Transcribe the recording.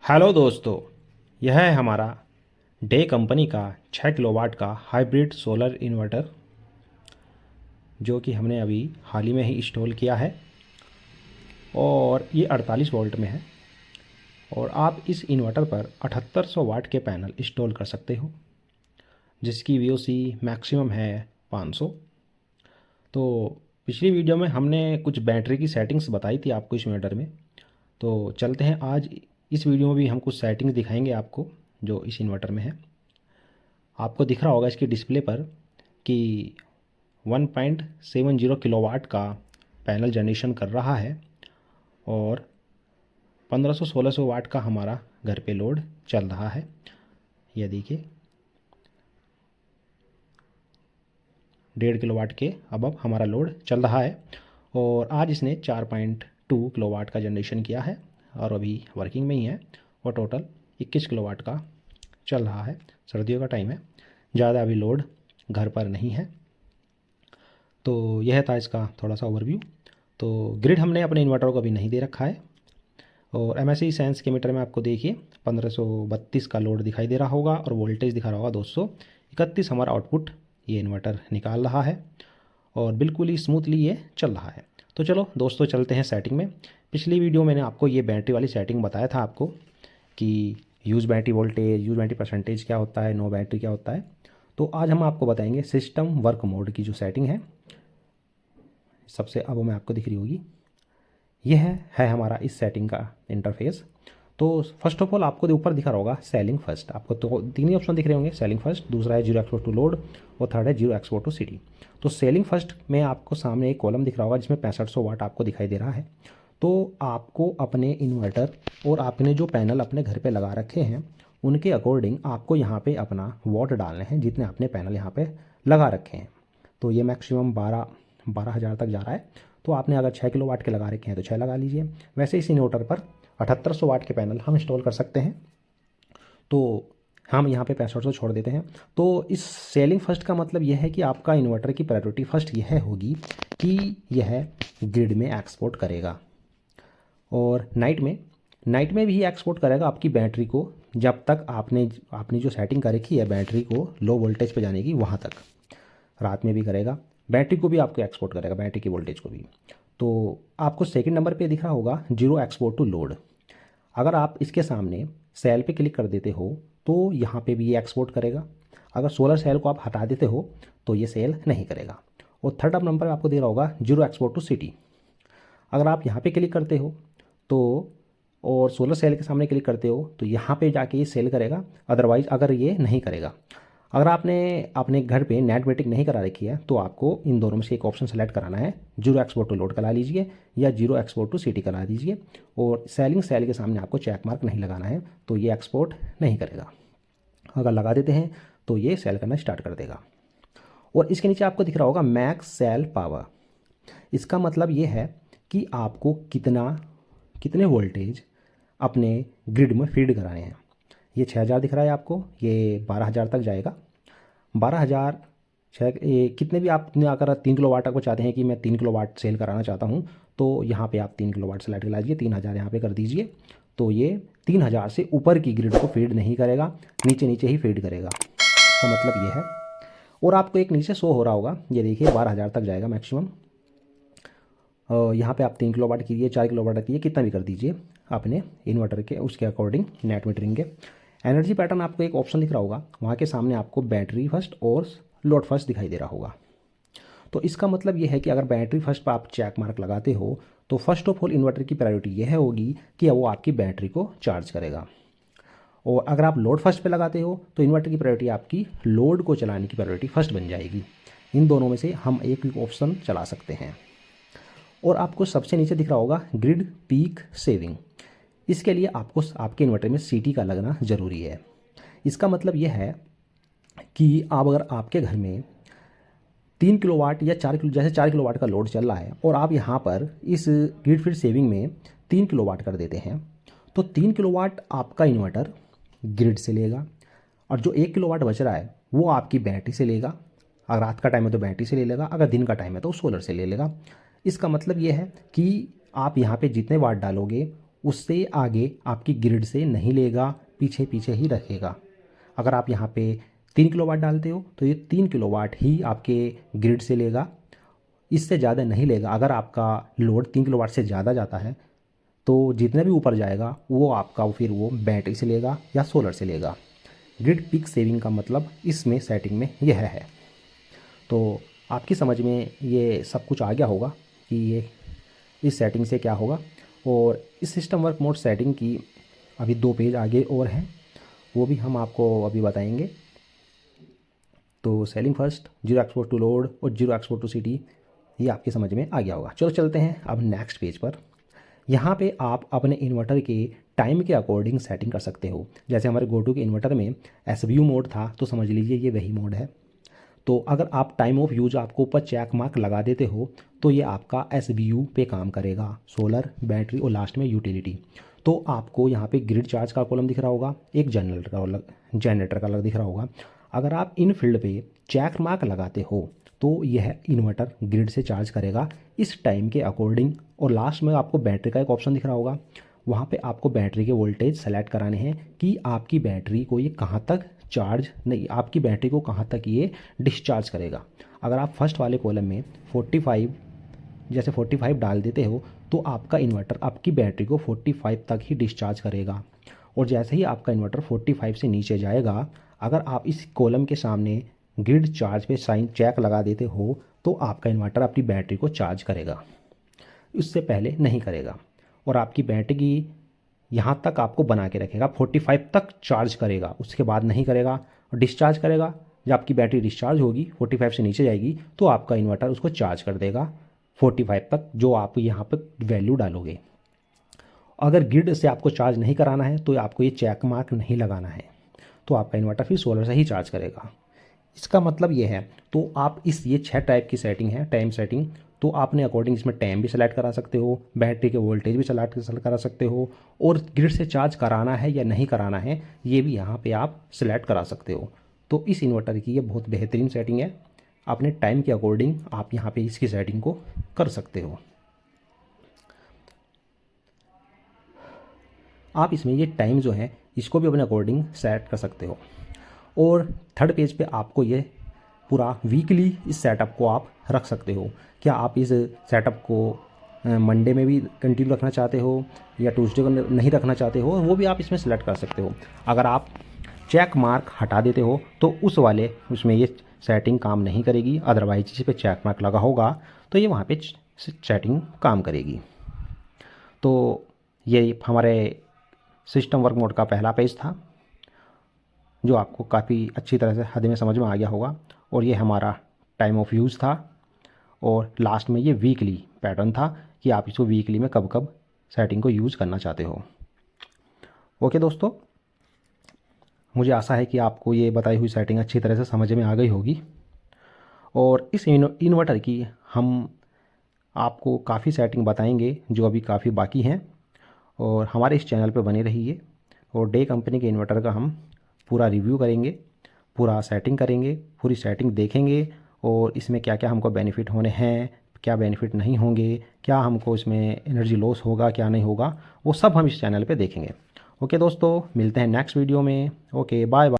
Hello दोस्तों, यह है हमारा डे कंपनी का 6 किलोवाट का हाइब्रिड सोलर इन्वर्टर जो कि हमने अभी हाल ही में ही इंस्टॉल किया है और ये 48 वोल्ट में है। और आप इस इन्वर्टर पर 7800 वाट के पैनल इंस्टॉल कर सकते हो जिसकी वीओसी मैक्सिमम है 500। तो पिछली वीडियो में हमने कुछ बैटरी की सेटिंग्स बताई थी आपको इस इन्वर्टर में। तो चलते हैं, आज इस वीडियो में भी हम कुछ सेटिंग्स दिखाएंगे आपको जो इस इन्वर्टर में है। आपको दिख रहा होगा इसकी डिस्प्ले पर कि 1.70 किलोवाट का पैनल जनरेशन कर रहा है और 1500-1600 वाट का हमारा घर पे लोड चल रहा है। ये देखिए 1.5 किलोवाट के अब हमारा लोड चल रहा है और आज इसने 4.2 किलोवाट का जनरेशन किया है और अभी वर्किंग में ही है और टोटल 21 किलोवाट का चल रहा है। सर्दियों का टाइम है, ज़्यादा अभी लोड घर पर नहीं है। तो यह था इसका थोड़ा सा ओवरव्यू। तो ग्रिड हमने अपने इन्वर्टर को अभी नहीं दे रखा है और MSI सेंस के मीटर में आपको देखिए 1532 का लोड दिखाई दे रहा होगा और वोल्टेज दिखा रहा होगा 231 हमारा आउटपुट ये इन्वर्टर निकाल रहा है और बिल्कुल ही स्मूथली ये चल रहा है। तो चलो दोस्तों चलते हैं सेटिंग में। पिछली वीडियो मैंने आपको ये बैटरी वाली सेटिंग बताया था आपको कि use battery voltage, use battery percentage क्या होता है, नो बैटरी क्या होता है। तो आज हम आपको बताएंगे सिस्टम वर्क मोड की जो सेटिंग है, सबसे अब मैं आपको दिख रही होगी, यह है हमारा इस सेटिंग का इंटरफेस। तो फर्स्ट ऑफ ऑल आपको ऊपर दिखा रहा होगा सेलिंग फर्स्ट, आपको तो तीन ही ऑप्शन दिख रहे होंगे, सेलिंग फर्स्ट, दूसरा है जीरो एक्सपोर्ट टू लोड और थर्ड है जीरो एक्सपोर्ट टू सिटी। तो सेलिंग फर्स्ट में आपको सामने एक कॉलम दिख रहा होगा जिसमें 6500 वाट आपको दिखाई दे रहा है। तो आपको अपने इन्वर्टर और आपने जो पैनल अपने घर पे लगा रखे हैं उनके अकॉर्डिंग आपको यहाँ पे अपना वॉट डालने हैं जितने आपने पैनल यहाँ पे लगा रखे हैं। तो ये मैक्सिमम 12,000 तक जा रहा है। तो आपने अगर 6 किलो वाट के लगा रखे हैं तो 6 लगा लीजिए। वैसे इस इन्वर्टर पर 7800 वाट के पैनल हम इंस्टॉल कर सकते हैं, तो हम यहाँ पे 6500 छोड़ देते हैं। तो इस सेलिंग फर्स्ट का मतलब यह है कि आपका इन्वर्टर की प्रायोरिटी फर्स्ट यह होगी कि यह ग्रिड में एक्सपोर्ट करेगा और नाइट में भी एक्सपोर्ट करेगा आपकी बैटरी को, जब तक आपने जो सेटिंग कर रखी है बैटरी को लो वोल्टेज पे जाने की वहाँ तक। रात में भी करेगा, बैटरी को भी आपको एक्सपोर्ट करेगा, बैटरी की वोल्टेज को भी। तो आपको सेकंड नंबर पे दिख रहा होगा जीरो एक्सपोर्ट टू लोड। अगर आप इसके सामने सेल पे क्लिक कर देते हो तो यहाँ पे भी ये एक्सपोर्ट करेगा। अगर सोलर सेल को आप हटा देते हो तो ये सेल नहीं करेगा। और थर्ड नंबर पे आपको दे रहा होगा जीरो एक्सपोर्ट टू सिटी। अगर आप यहाँ पे क्लिक करते हो तो और सोलर सेल के सामने क्लिक करते हो तो यहाँ पे जाके ये सेल करेगा, अदरवाइज़ अगर ये नहीं करेगा। अगर आपने अपने घर पे नेट मीटरिंग नहीं करा रखी है तो आपको इन दोनों में से एक ऑप्शन सेलेक्ट कराना है, जीरो एक्सपोर्ट टू लोड करा लीजिए या जीरो एक्सपोर्ट टू सिटी करा दीजिए। और सेलिंग सेल के सामने आपको चेक मार्क नहीं लगाना है, तो ये एक्सपोर्ट नहीं करेगा। अगर लगा देते हैं तो ये सेल करना स्टार्ट कर देगा। और इसके नीचे आपको दिख रहा होगा मैक्स सेल पावर। इसका मतलब ये है कि आपको कितने वोल्टेज अपने ग्रिड में फीड कराने हैं। ये 6000 दिख रहा है आपको, ये 12000 तक जाएगा। 12000 कितने भी आप अगर 3 किलो वाट आपको चाहते हैं कि मैं 3 किलो वाट सेल कराना चाहता हूँ तो यहाँ पे आप 3 किलो वाट सेलेक्ट कर लीजिए, 3000 यहाँ पे कर दीजिए। तो ये 3000 से ऊपर की ग्रिड को फीड नहीं करेगा, नीचे नीचे ही फीड करेगा। इसका मतलब ये है। और आपको एक नीचे शो हो रहा होगा, ये देखिए 12000 तक जाएगा मैक्सिमम। यहाँ पे आप 3 किलो वाट कीजिए, 4 किलो वाट कीजिए, कितना भी कर दीजिए अपने इन्वर्टर के उसके अकॉर्डिंग नेट मीटरिंग के। एनर्जी पैटर्न आपको एक ऑप्शन दिख रहा होगा, वहाँ के सामने आपको बैटरी फर्स्ट और लोड फर्स्ट दिखाई दे रहा होगा। तो इसका मतलब ये है कि अगर बैटरी फर्स्ट पर आप चेक मार्क लगाते हो तो फर्स्ट ऑफ ऑल इन्वर्टर की प्रायोरिटी यह होगी कि वो आपकी बैटरी को चार्ज करेगा। और अगर आप लोड फर्स्ट पे लगाते हो तो इन्वर्टर की प्रायोरिटी आपकी लोड को चलाने की प्रायोरिटी फर्स्ट बन जाएगी। इन दोनों में से हम एक ऑप्शन चला सकते हैं। और आपको सबसे नीचे दिख रहा होगा ग्रिड पीक सेविंग। इसके लिए आपको आपके इन्वर्टर में सीटी का लगना ज़रूरी है। इसका मतलब यह है कि आप अगर आपके घर में 3 किलो वाट या 4 किलो, जैसे 4 किलो वाट का लोड चल रहा है और आप यहाँ पर इस ग्रिड फीड सेविंग में 3 किलो वाट कर देते हैं तो 3 किलो वाट आपका इन्वर्टर ग्रिड से लेगा और जो 1 किलो वाट बच रहा है वो आपकी बैटरी से लेगा। अगर रात का टाइम है तो बैटरी से ले लेगा, अगर दिन का टाइम है तो सोलर से ले लेगा। इसका मतलब ये है कि आप यहाँ पे जितने वाट डालोगे उससे आगे आपकी ग्रिड से नहीं लेगा, पीछे पीछे ही रखेगा। अगर आप यहाँ पे 3 किलोवाट डालते हो तो ये 3 किलोवाट ही आपके ग्रिड से लेगा, इससे ज़्यादा नहीं लेगा। अगर आपका लोड 3 किलोवाट से ज़्यादा जाता है तो जितने भी ऊपर जाएगा वो आपका फिर वो बैटरी से लेगा या सोलर से लेगा। ग्रिड पीक सेविंग का मतलब इसमें सेटिंग में यह है। तो आपकी समझ में ये सब कुछ आ गया होगा कि ये इस सेटिंग से क्या होगा। और इस सिस्टम वर्क मोड सेटिंग की अभी 2 पेज आगे और हैं, वो भी हम आपको अभी बताएंगे। तो selling first, zero export to load और जीरो एक्सपोर्ट टू सिटी, ये आपकी समझ में आ गया होगा। चलो चलते हैं अब नेक्स्ट पेज पर। यहाँ पे आप अपने इन्वर्टर के टाइम के अकॉर्डिंग सेटिंग कर सकते हो। जैसे हमारे गोटू के इन्वर्टर में SBU मोड था, तो समझ लीजिए ये वही मोड है। तो अगर आप टाइम ऑफ यूज आपको ऊपर चेक मार्क लगा देते हो तो ये आपका SBU पे काम करेगा, सोलर, बैटरी और लास्ट में यूटिलिटी। तो आपको यहाँ पे ग्रिड चार्ज का कॉलम दिख रहा होगा, एक जनरेटर का अलग दिख रहा होगा। अगर आप इन फील्ड पे चेक मार्क लगाते हो तो यह इन्वर्टर ग्रिड से चार्ज करेगा इस टाइम के अकॉर्डिंग। और लास्ट में आपको बैटरी का एक ऑप्शन दिख रहा होगा, वहाँ पे आपको बैटरी के वोल्टेज सेलेक्ट कराने हैं कि आपकी बैटरी को ये कहाँ तक चार्ज नहीं, आपकी बैटरी को कहाँ तक ये डिस्चार्ज करेगा। अगर आप फर्स्ट वाले कॉलम में 45 डाल देते हो तो आपका इन्वर्टर आपकी बैटरी को 45 तक ही डिस्चार्ज करेगा। और जैसे ही आपका इन्वर्टर 45 से नीचे जाएगा, अगर आप इस कॉलम के सामने ग्रिड चार्ज पे साइन चेक लगा देते हो तो आपका इन्वर्टर अपनी बैटरी को चार्ज करेगा, उससे पहले नहीं करेगा। और आपकी बैटरी यहाँ तक आपको बना के रखेगा, 45 तक चार्ज करेगा, उसके बाद नहीं करेगा और डिस्चार्ज करेगा। जब आपकी बैटरी डिस्चार्ज होगी 45 से नीचे जाएगी तो आपका इन्वर्टर उसको चार्ज कर देगा 45 तक, जो आप यहाँ पर वैल्यू डालोगे। अगर ग्रिड से आपको चार्ज नहीं कराना है तो आपको ये चेक मार्क नहीं लगाना है, तो आपका इन्वर्टर फिर सोलर से ही चार्ज करेगा। इसका मतलब ये है। तो आप ये 6 टाइप की सेटिंग है, टाइम सेटिंग। तो आपने अकॉर्डिंग इसमें टाइम भी सेलेक्ट करा सकते हो, बैटरी के वोल्टेज भी सेलेक्ट करा सकते हो, और ग्रिड से चार्ज कराना है या नहीं कराना है ये भी यहाँ पे आप सेलेक्ट करा सकते हो। तो इस इन्वर्टर की ये बहुत बेहतरीन सेटिंग है। अपने टाइम के अकॉर्डिंग आप यहाँ पे इसकी सेटिंग को कर सकते हो। आप इसमें ये टाइम जो है इसको भी अपने अकॉर्डिंग सेट कर सकते हो। और थर्ड पेज पे आपको ये पूरा वीकली इस सेटअप को आप रख सकते हो। क्या आप इस सेटअप को मंडे में भी कंटिन्यू रखना चाहते हो या ट्यूसडे को नहीं रखना चाहते हो, वो भी आप इसमें सेलेक्ट कर सकते हो। अगर आप चेक मार्क हटा देते हो तो उसमें ये सेटिंग काम नहीं करेगी। अदरवाइज जिस पे चेक मार्क लगा होगा तो ये वहाँ पे सेटिंग काम करेगी। तो ये हमारे सिस्टम वर्क मोड का पहला पेज था जो आपको काफ़ी अच्छी तरह से हद में समझ में आ गया होगा। और ये हमारा टाइम ऑफ यूज़ था, और लास्ट में ये वीकली पैटर्न था कि आप इसको वीकली में कब कब सेटिंग को यूज़ करना चाहते हो। ओके दोस्तों, मुझे आशा है कि आपको ये बताई हुई सेटिंग अच्छी तरह से समझ में आ गई होगी। और इस इन्वर्टर की हम आपको काफ़ी सेटिंग बताएंगे जो अभी काफ़ी बाकी हैं, और हमारे इस चैनल पर बने रहिए। और डे कंपनी के इन्वर्टर का हम पूरा रिव्यू करेंगे, पूरा सेटिंग करेंगे, पूरी सेटिंग देखेंगे, और इसमें क्या क्या हमको बेनिफिट होने हैं, क्या बेनिफिट नहीं होंगे, क्या हमको इसमें एनर्जी लॉस होगा, क्या नहीं होगा, वो सब हम इस चैनल पे देखेंगे। ओके दोस्तों, मिलते हैं नेक्स्ट वीडियो में। Okay, bye bye.